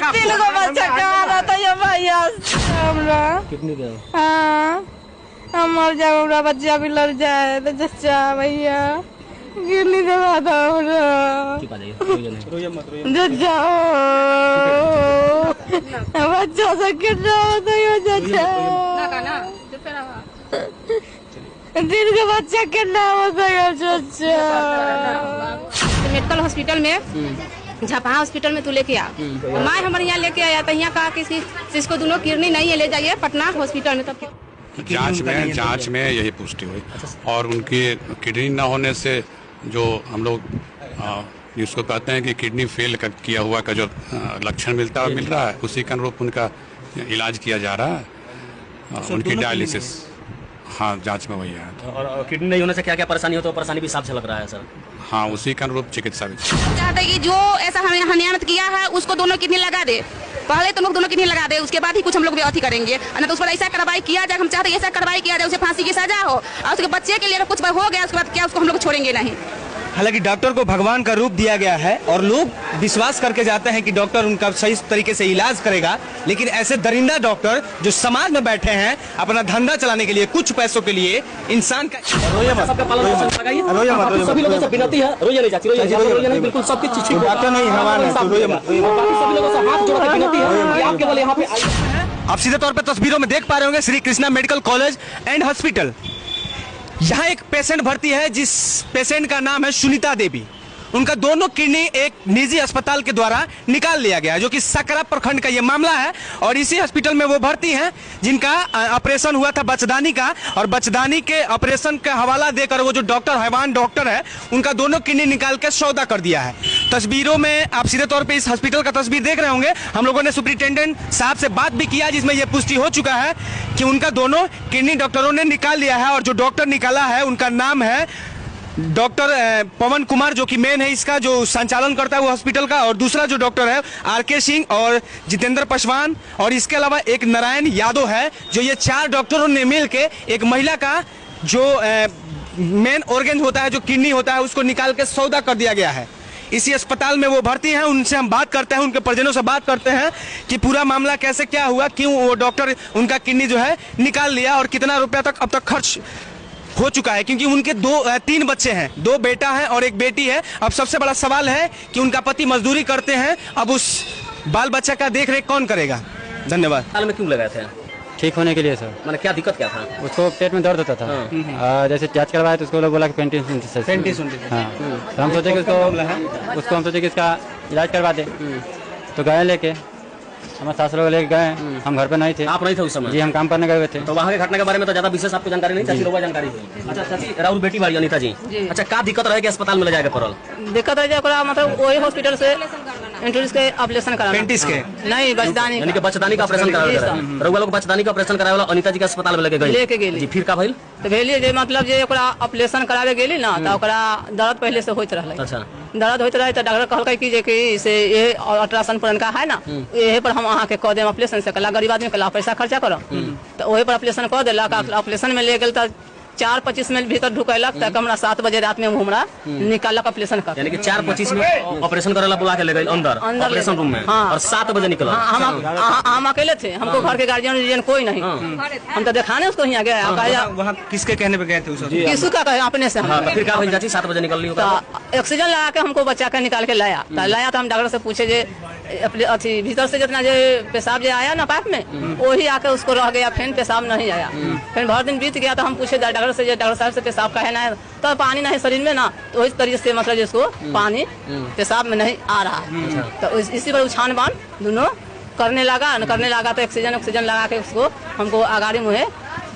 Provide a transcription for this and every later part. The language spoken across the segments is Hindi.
आपको? 3 गो बच्चा कहाँ रहता है भैया हमरा? कितनी देर? हाँ हम मर जाए, हमरा बच्चा भी लड़ जाए तो चचा भैया गिरनी दबा दो हमरा। चुप आ जाइए, रोइए मत। चचा बच्चा से कितना होता है चचा? 3 गो बच्चा कितना होता है चचा? मेडिकल हॉस्पिटल में झपहा हॉस्पिटल में तू लेके आ। माँ हमारे यहाँ लेके आया तो यहाँ कहा कि इसको दोनों किडनी नहीं है, ले जाइए पटना हॉस्पिटल में। तब जांच में यही पुष्टि हुई और उनकी किडनी न होने से जो हम लोग जिसको कहते हैं कि किडनी फेल किया हुआ का जो लक्षण मिलता है मिल रहा है, उसी के अनुरूप उनका इलाज किया जा रहा है। उनकी डायलिसिस हाँ जांच में वही है। और किडनी नहीं होने से क्या क्या परेशानी हो, तो परेशानी भी साफ झलक रहा है सर। हाँ उसी के अनुरूप चिकित्सा भी चाहते कि जो ऐसा हमें हनियानत किया है उसको दोनों किडनी लगा दे। पहले तुम लोग दोनों किडनी लगा दे, उसके बाद ही कुछ हम लोग भी अथी करेंगे। ना तो उस पर ऐसा कार्रवाई किया जाए। हम चाहते ऐसा कार्रवाई किया जाए, उसे फांसी की सजा हो और उसके बच्चे के लिए कुछ हो गया उसके बाद क्या उसको हम लोग छोड़ेंगे नहीं। हालांकि डॉक्टर को भगवान का रूप दिया गया है और लोग विश्वास करके जाते हैं कि डॉक्टर उनका सही तरीके से इलाज करेगा, लेकिन ऐसे दरिंदा डॉक्टर जो समाज में बैठे हैं अपना धंधा चलाने के लिए, कुछ पैसों के लिए इंसान का सभी लोगों से विनती है, रोइए नहीं चाची, रोइए नहीं, बिल्कुल सबकी चीज डॉक्टर नहीं हमारे सभी लोगों से हाथ जोड़ के विनती है कि आप केवल यहाँ पे आइए। आप सीधे तौर पर तस्वीरों में देख पा रहे होंगे Shri Krishna medical college and hospital. यहाँ एक पेशेंट भर्ती है जिस पेशेंट का नाम है सुनीता देवी। उनका दोनों किडनी एक निजी अस्पताल के द्वारा निकाल लिया गया, जो कि सकरा प्रखंड का ये मामला है। और इसी हॉस्पिटल में वो भर्ती हैं जिनका ऑपरेशन हुआ था बचदानी का, और बचदानी के ऑपरेशन का हवाला देकर वो जो डॉक्टर हैवान डॉक्टर है उनका दोनों किडनी निकाल के सौदा कर दिया है। तस्वीरों में आप सीधे तौर पे इस हॉस्पिटल का तस्वीर देख रहे होंगे। हम लोगों ने सुपरिटेंडेंट साहब से बात भी किया जिसमें यह पुष्टि हो चुका है कि उनका दोनों किडनी डॉक्टरों ने निकाल लिया है। और जो डॉक्टर निकाला है उनका नाम है डॉक्टर पवन कुमार, जो कि मेन है इसका जो संचालन करता है वो हॉस्पिटल का। और दूसरा जो डॉक्टर है आर.के. सिंह और जितेंद्र पासवान, और इसके अलावा एक नारायण यादव है। जो ये 4 डॉक्टरों ने मिल के एक महिला का जो मेन ऑर्गन होता है, जो किडनी होता है, उसको निकाल के सौदा कर दिया गया है। इसी अस्पताल में वो भर्ती हैं। उनसे हम बात करते हैं, उनके परिजनों से बात करते हैं कि पूरा मामला कैसे क्या हुआ, क्यों वो डॉक्टर उनका किडनी जो है निकाल लिया और कितना रुपया तक अब तक खर्च हो चुका है। क्योंकि उनके 3 बच्चे हैं, 2 बेटा है और एक बेटी है। अब सबसे बड़ा सवाल है कि उनका पति मजदूरी करते हैं, अब उस बाल बच्चा का देख रेख कौन करेगा। धन्यवाद। हाल में क्यों लगाए थे? ठीक होने के लिए सर। मैंने क्या दिक्कत क्या था? उसको पेट में दर्द होता था। जैसे जांच करवाया तो उसको लोग बोला कि पेंटिस। हाँ तो हम सोचे कि उसको हम सोचे कि इसका इलाज करवा दे। तो गए लेके, हमारे सास लोग लेके गए, हम घर पे नहीं थे। आप नहीं थे उस समय? जी हम काम करने गए हुए थे। तो वहाँ के घटना के बारे में तो ज्यादा विशेष आपको जानकारी नहीं, चाची लोग जानकारी। अच्छा चाची राहुल बेटी वाली अनिता जी, अच्छा क्या दिक्कत रहे कि अस्पताल में ले जाके पड़ल? दिक्कत है मतलब वही हॉस्पिटल से इंट्रोड्यूस के ऑपरेशन कराना। पेंटिस के नहीं बचदानी, यानी कि बचदानी का ऑपरेशन कराया। रउआ लोग बचदानी का ऑपरेशन करावे वाला अनिता जी के अस्पताल में लेके गए जी। फिर का भइल? तो गेली जे मतलब जे ओकरा ऑपरेशन करावे गेली ना, तो ओकरा दर्द पहले से होइत रहले। अच्छा दर्द होइत रहे तो डॉक्टर कहलकै कि जे कि से ये अल्ट्रासाउंड पुरनका है ना, यही पर हम अहाँ के कह देम ऑपरेशन से कला, गरीब आदमी कला पैसा खर्चा करो। तो वही पर ऑपरेशन कह देलक। ऑपरेशन में ले गेल तो 4:25 में भीतर ढुकैलक, तक हमरा 7 बजे रात में हमरा निकालक ऑपरेशन कर। यानी कि 4:25 में ऑपरेशन करेला बुला के ले गए अंदर ऑपरेशन रूम में। हाँ। और 7 बजे निकला। हम अकेले थे, हमको घर के गार्जियन कोई नहीं। हम तो दिखाने उसको यहाँ गया। वहाँ किसके कहने पे गए थे? किसू का कहे अपने से। फिर क्या भइल चाची? 7 बजे निकल ली होगा। ऑक्सीजन लगा के हमको बच्चा के निकाल के लाया। तो हम डॉक्टर से पूछे जे अथी भीतर से जितना जो पेशाब जो आया ना पाइप में, वही आके उसको रह गया, फिर पेशाब नहीं आया। फिर भर दिन बीत गया तो हम पूछे डॉक्टर से, डॉक्टर साहब से पेशाब का है ना, तो पानी नहीं शरीर में ना, तो इस तरीके से मतलब जिसको पानी पेशाब में नहीं आ रहा है। तो इसी पर छान बान दोनों करने लगा तो ऑक्सीजन लगा के उसको हमको आगाड़ी मुहे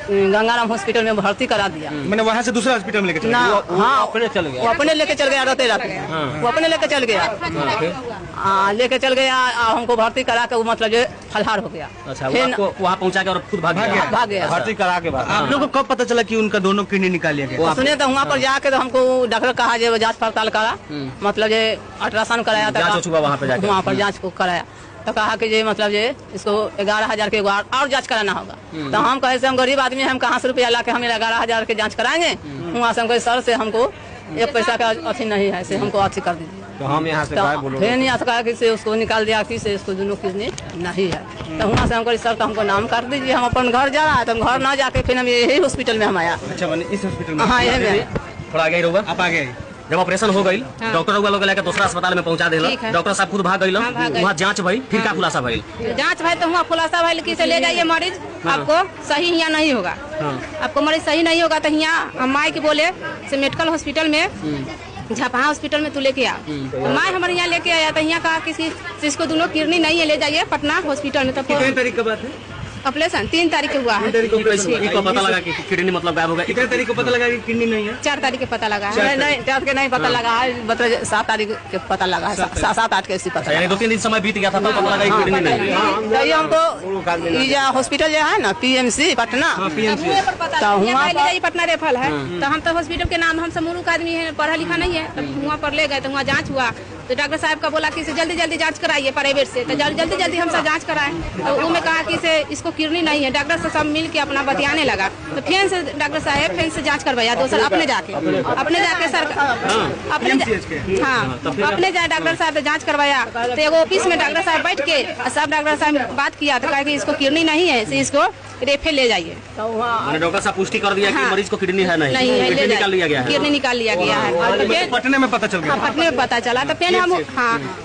गंगाराम हॉस्पिटल में भर्ती करा दिया। मैंने वहाँ से दूसरा हॉस्पिटल में लेके ना, हाँ अपने चल गया। वो अपने लेके चल गया रहते रहते। वो अपने लेके चल गया, लेके चल गया। हमको भर्ती करा के वो मतलब जो फलहार हो गया। अच्छा वहाँ पहुँचा के और खुद भाग गया। भर्ती करा के बाद आप लोगों को कब पता चला कि उनका दोनों किडनी निकाल लिया गया? सुने तो वहाँ पर जाके तो हमको डॉक्टर कहा जो जांच पड़ताल करा, मतलब जो अल्ट्रासाउंड कराया था वहाँ पर जांच को कराया। तो कहा कि ये मतलब ये इसको 11,000 के और जांच कराना होगा। तो हम कहे से हम गरीब आदमी हैं, हम कहाँ से रुपया ला के हम 11,000 के जांच कराएंगे? वहाँ से हमको सर से हमको 1 पैसा का अथी नहीं है, से हमको अथी कर दीजिए। तो हम यहाँ से तो फिर यहाँ से कहा कि से उसको निकाल दिया कि से इसको दोनों किडनी नहीं है। तो वहाँ से हमको सर तो हमको नाम कर दीजिए, हम अपन घर जा रहा है। तो हम घर ना जाके फिर हम यही हॉस्पिटल में हम आया। अच्छा, मैंने इस हॉस्पिटल में? हाँ, यही में। थोड़ा आगे ही रहोगा। आप आ गए जब ऑपरेशन हो गई, डॉक्टर लोग लेकर दूसरा अस्पताल में पहुंचा दिला। डॉक्टर साहब खुद भाग गई, वहाँ जांच भई, फिर क्या खुलासा भइल? जांच भाई तो हुआ खुलासा भाई कि से ले जाइए मरीज, आपको सही यहाँ नहीं होगा। आपको मरीज सही नहीं होगा तो यहाँ माई के बोले से मेडिकल हॉस्पिटल में, झापा हॉस्पिटल में तू लेके आ। माई हमारे यहाँ लेके आया तो यहाँ कहा किसी जिसको दोनों किडनी नहीं है ले जाइए पटना हॉस्पिटल में। तो कितने तारीख का बात है? ऑपरेशन 3 तारीख को हुआ है। पता लगा कि किडनी मतलब गायब हो गया। कितने तारीख को पता लगा कि किडनी नहीं है? 4 तारीख के पता लगा है। नहीं, 4 के नहीं पता लगा है, मतलब 7 तारीख के पता लगा है। 7-8 के पता। यानी 2-3 दिन समय बीत गया था तब पता लगा कि किडनी नहीं है। तो ये हमको हॉस्पिटल जो है ना PMC पटना, तो वहाँ पटना रेफर है। तो हम तो हॉस्पिटल के नाम, हम सब मूर्ख आदमी है, पढ़ा लिखा नहीं है। तो वहाँ पर ले गए तो वहाँ जांच हुआ। तो डॉक्टर साहब का बोला कि जल्दी जल्दी जांच कराइए प्राइवेट से। तो जल्दी जल्दी हम सब जांच कराएं। तो वो में कहा कि से इसको किडनी नहीं है। डॉक्टर से सब मिल के अपना बतियाने लगा। तो फिर से डॉक्टर साहब फिर से जांच करवाया दोसर अपने जाके सर अपने जाए डॉक्टर साहब जांच करवाया। तो एगो ऑफिस में डॉक्टर साहब बैठ के सब डॉक्टर साहब बात किया। तो कहा कि इसको किडनी नहीं है, इसको रेफे ले जाइए। तो वहाँ डॉक्टर साहब पुष्टि कर दिया कि मरीज को किडनी है नहीं है, किडनी निकाल लिया गया है। किडनी निकाल लिया गया है। पटने में पता चल गया? पटने में पता चला। तो फिर हम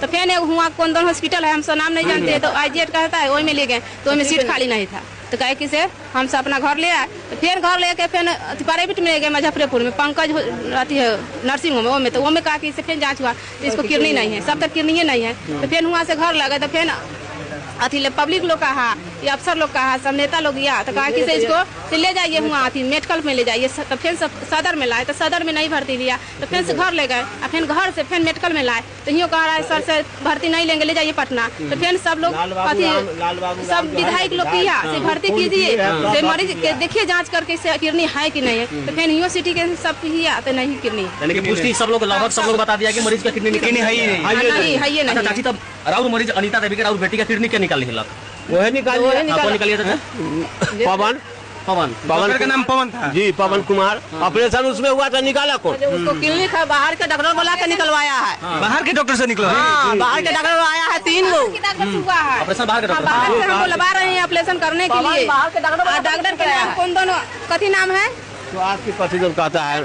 तो फिर हुआ कौन दोनों हॉस्पिटल है, हम सब नाम नहीं जानते। तो IGH कहता है वही में ले गए, तो वही में सीट खाली नहीं था। तो कहे कि से हम सब अपना घर ले आए। तो फिर घर ले के फिर प्राइवेट में ले गए मुजफ्फरपुर में, पंकज अथी है नर्सिंग होम वो में। तो वो में कहा कि इससे फिर जाँच हुआ तो इसको किडनी नहीं है, सब तक किडनी नहीं है। तो फिर वहाँ से घर लगे। तो फिर अथी पब्लिक लोग कहा या अफसर लोग कहा, सब नेता लोग गया। तो कहा कि से इसको से ले जाइए वहाँ अथी मेडिकल में ले जाइए। तो फिर सदर में लाए। तो सदर में नहीं भर्ती लिया। तो फिर से घर ले गए। और फिर घर से फिर मेडिकल में लाए। तो यूँ कह रहा है सर से भर्ती नहीं लेंगे, ले जाइए पटना। तो फिर सब लोग अथी सब विधायक लोग किया से भर्ती कीजिए, मरीज देखिए जाँच करके से किडनी है कि नहीं है। तो फिर यूनिवर्सिटी के सब किया तो नहीं किडनी। यानी कि पुष्टि सब लोग लगभग सब लोग बता दिया कि मरीज का किडनी है ही नहीं। है ये नहीं। चाची तब राउर मरीज अनीता देवी के राउर बेटी का किडनी क्या निकाल हिलक? वही निकालिए पवन का नाम पवन था जी, पवन कुमार। ऑपरेशन उसमें हुआ था, निकाला कौन? उसको क्लिनिक है, बाहर के डॉक्टर बोला के निकलवाया है। बाहर के डॉक्टर से निकला? हाँ, बाहर के डॉक्टर आया है 3 गो। ऑपरेशन बाहर के डॉक्टर बाहर से हमको लगा रहे हैं ऑपरेशन करने के लिए। बाहर के डॉक्टर के नाम कौन दोनों कथी नाम है? तो आपकी पति जब कहता है।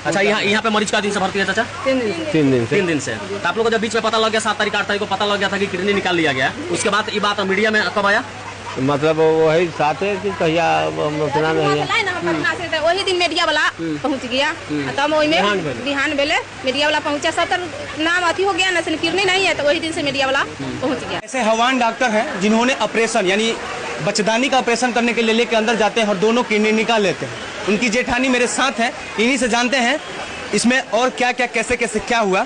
अच्छा, यहाँ पे मरीज का दिन से भर्ती है चाचा? 3 दिन से। तो आप लोग को जब बीच में पता लग गया 7 तारीख 8 तारीख को पता लग गया था कि किडनी निकाल लिया गया, उसके बाद ये बात मीडिया में कब आया? मतलब वही 7 कहिया सुना नहीं है। पटना से वही दिन मीडिया वाला पहुंच गया। तब वही में बिहान बेले मीडिया वाला पहुंचा। 7 नाम अथी हो गया ना, किडनी नहीं है। तो वही दिन से मीडिया वाला पहुंच गया। ऐसे हवान डॉक्टर हैं जिन्होंने ऑपरेशन यानी बच्चेदानी का ऑपरेशन करने के लिए लेके अंदर जाते हैं और दोनों किडनी निकाल लेते हैं। उनकी जेठानी मेरे साथ है, इन्हीं से जानते हैं इसमें और क्या क्या कैसे कैसे क्या हुआ।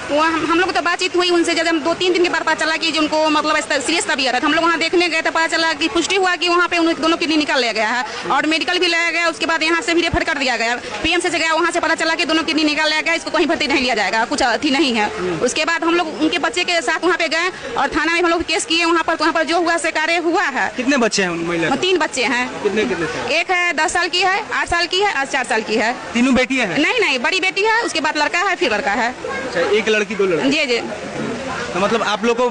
वहाँ हम लोग तो बातचीत हुई उनसे। जब हम 2-3 दिन के बाद पता चला कि उनको मतलब सीरियस तबीयत है। हम लोग वहाँ देखने गए तो पता चला कि पुष्टि हुआ कि वहाँ पे उन दोनों किडनी निकाल लिया गया है और मेडिकल भी लाया गया। उसके बाद यहाँ से भी रेफर कर दिया गया PMC से गया। वहाँ से पता चला कि दोनों किडनी निकाल लिया गया, इसको कहीं भर्ती नहीं लिया जाएगा, कुछ अथी नहीं है। उसके बाद हम लोग उनके बच्चे के साथ वहाँ पे गए और थाना में हम लोग केस किए। वहाँ पर जो हुआ से कार्य हुआ है। कितने बच्चे हैं महिला? 3 बच्चे हैं। कितने? एक है 10 साल की है, 8 साल की है और 4 साल की है। तीनों बेटियां हैं? नहीं, बड़ी बेटी है, उसके बाद लड़का है, फिर लड़का है। एक लड़की 2 लड़के? जी। तो मतलब आप लोग को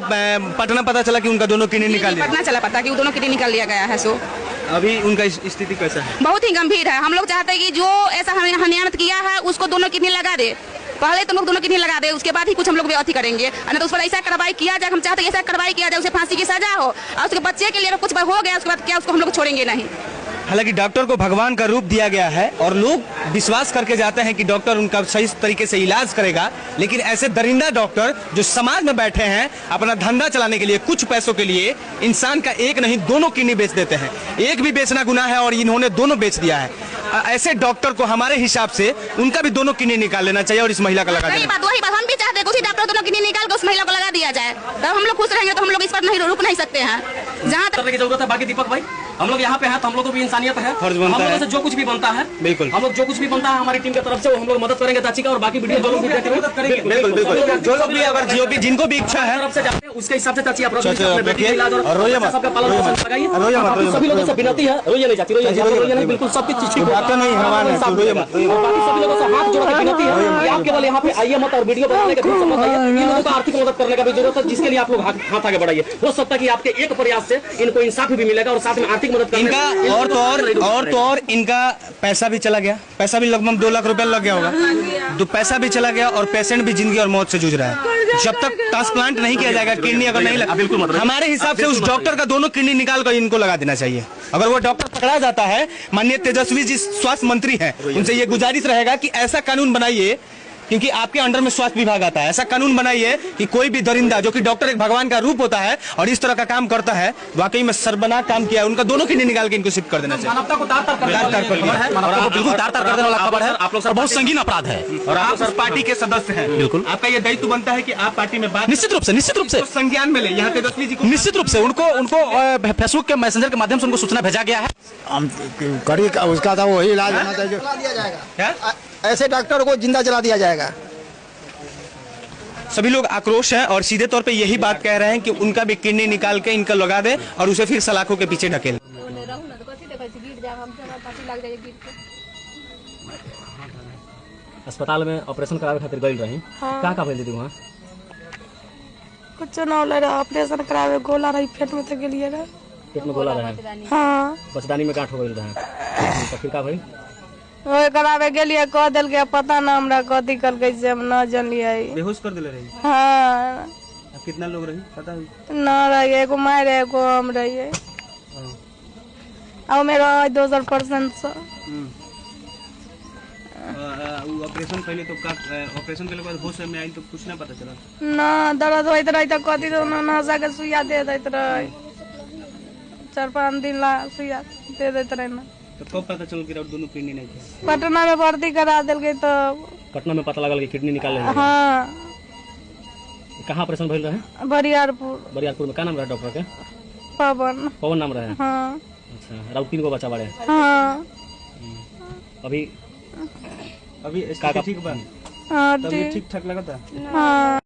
पटना पता चला कि उनका दोनों किडनी निकाल लिया? पटना चला पता कि दोनों किडनी निकाल लिया गया है। सो अभी उनका स्थिति कैसा है? बहुत ही गंभीर है। हम लोग चाहते हैं कि जो ऐसा हनियानत किया है उसको दोनों किडनी लगा दे। पहले तो लोग दोनों किडनी लगा दे, उसके बाद ही कुछ हम लोग अथी करेंगे। तो उस पर ऐसा कार्रवाई किया जाए। हम चाहते हैं ऐसा कार्रवाई किया जाए, उसे फांसी की सजा हो और उसके बच्चे के लिए कुछ हो गया उसके बाद क्या उसको हम लोग छोड़ेंगे नहीं। हालांकि डॉक्टर को भगवान का रूप दिया गया है और लोग विश्वास करके जाते हैं कि डॉक्टर उनका सही तरीके से इलाज करेगा, लेकिन ऐसे दरिंदा डॉक्टर जो समाज में बैठे हैं अपना धंधा चलाने के लिए, कुछ पैसों के लिए इंसान का एक नहीं 2 किडनी बेच देते हैं। एक भी बेचना गुनाह है और इन्होंने दोनों बेच दिया है। ऐसे डॉक्टर को हमारे हिसाब से उनका भी दोनों किडनी निकाल लेना चाहिए और इस महिला का लगा देना। वही बात हम भी चाहते हैं, उसी डॉक्टर दोनों किडनी निकाल कर उस महिला को लगा दिया जाए, तब हम लोग खुश रहेंगे। तो हम लोग इस पर नहीं रुक नहीं सकते हैं। जहाँ तक की जरूरत है। बाकी दीपक भाई, हम लोग यहाँ पे हैं तो हम लोग को भी इंसानियत है, फर्ज बनता है। हम लोग से जो कुछ भी बनता है, बिल्कुल हम लोग जो कुछ भी बनता है हमारी टीम की तरफ से वो हम लोग मदद करेंगे चाची का। और बाकी वीडियो बिल्कुल जो लोग भी अगर जिनको भी इच्छा है उसके हिसाब से चाची आप रखिए, चाचा, अपने बेटी का रखिए। इलाज और रोइए मत, सबका पालन रोइए पोषण मत। लगाइए। रोइए मत, बाकी रोइए सभी मत, लोगों से विनती है, रोइए नहीं चाची, रोइए नहीं, बिल्कुल सब कुछ ठीक होगा। बातें नहीं हवा में, इंसाफ रोइए मिलेगा। मत, रोइए मत। और बाकी सभी लोगों से हाथ जोड़ के विनती है कि आप केवल यहाँ पे आइए मत और वीडियो बनाने के बीच मत आइए। इन लोगों को आर्थिक मदद करने का भी जरूरत है, जिसके लिए आप लोग हाथ आगे बढ़ाइए। हो सकता है कि आपके एक प्रयास से इनको इंसाफ भी मिलेगा और साथ में आर्थिक मदद करने इनका और इनका पैसा भी चला गया, पैसा भी लगभग 2 लाख रुपए लग गया होगा, तो पैसा भी चला गया और पेशेंट भी जिंदगी और मौत से जूझ रहा है। जब तक ट्रांसप्लांट नहीं किया जाएगा, किडनी अगर नहीं लगा, बिल्कुल मत, हमारे हिसाब से उस डॉक्टर का दोनों किडनी निकाल कर इनको लगा देना चाहिए। अगर वो डॉक्टर पकड़ा जाता है, माननीय तेजस्वी जी स्वास्थ्य मंत्री हैं, उनसे ये गुजारिश रहेगा कि ऐसा कानून बनाइए, क्योंकि आपके अंडर में स्वास्थ्य विभाग आता है, ऐसा कानून बनाइए कि कोई भी दरिंदा, जो कि डॉक्टर एक भगवान का रूप होता है और इस तरह का काम करता है, वाकई में सर्वनाक काम किया है, उनका दोनों किडनी निकाल के इनको शिफ्ट कर देना चाहिए। मानवता को तार-तार कर तार-तार कर दिया है। मानवता को बिल्कुल तार-तार कर देने वाला खबर है। आप लोग और बहुत संगीन अपराध है। और आप उस पार्टी के सदस्य हैं, बिल्कुल। आपका ये दायित्व बनता है कि आप पार्टी में बात निश्चित रूप से तो संज्ञान में ले। यहाँ तेजस्वी जी को निश्चित रूप से उनको फेसबुक के मैसेंजर के माध्यम से उनको सूचना भेजा गया है। हम करी उसका था वही इलाज होना चाहिए। क्या? ऐसे डॉक्टर को जिंदा जला दिया जाएगा। सभी लोग आक्रोश हैं और सीधे तौर पे यही बात कह रहे हैं कि उनका भी किडनी निकाल के इनका लगा दे और उसे फिर सलाखों के पीछे ढकेल। अस्पताल में ऑपरेशन करावे खातिर गई रही, का भेज दीदी वहाँ? कुछ ना होले रहा, ऑपरेशन करावे गोला रही पेट में तो गेलिए रहा। पेट में गोला रहे, हाँ बचदानी में गांठ हो गई रहे, तो फिर का भाई? ओए करावे गेलिए, कह दिल के पता ना हमरा कथी कल के से हम ना जानलिए। बेहोश कर दिले रही। हाँ कितना लोग रही पता है? ना रही, एगो मार एगो हम रहिए। अब मेरा 2000% ऑपरेशन पहले तो ऑपरेशन के बाद होश में आई तो कुछ ना पता चला ना, दर्द होइत रही तो कथी तो ना जाके सुइया दे देत रही, 4-5 दिन ला सुइया दे देत रहे ना। तो कब पता चल कि दोनों किडनी नहीं थे? पटना में भर्ती करा दिल गई तो पटना में पता लगल कि किडनी निकाल ले। हाँ कहाँ ऑपरेशन भइल रहे? बरियारपुर में। का नाम रहे डॉक्टर के? पवन नाम रहे। हाँ अच्छा, राउत 3 गो बच्चा बड़े। हाँ अभी का ठीक बा? हाँ तभी ठीक ठाक लगा था। हाँ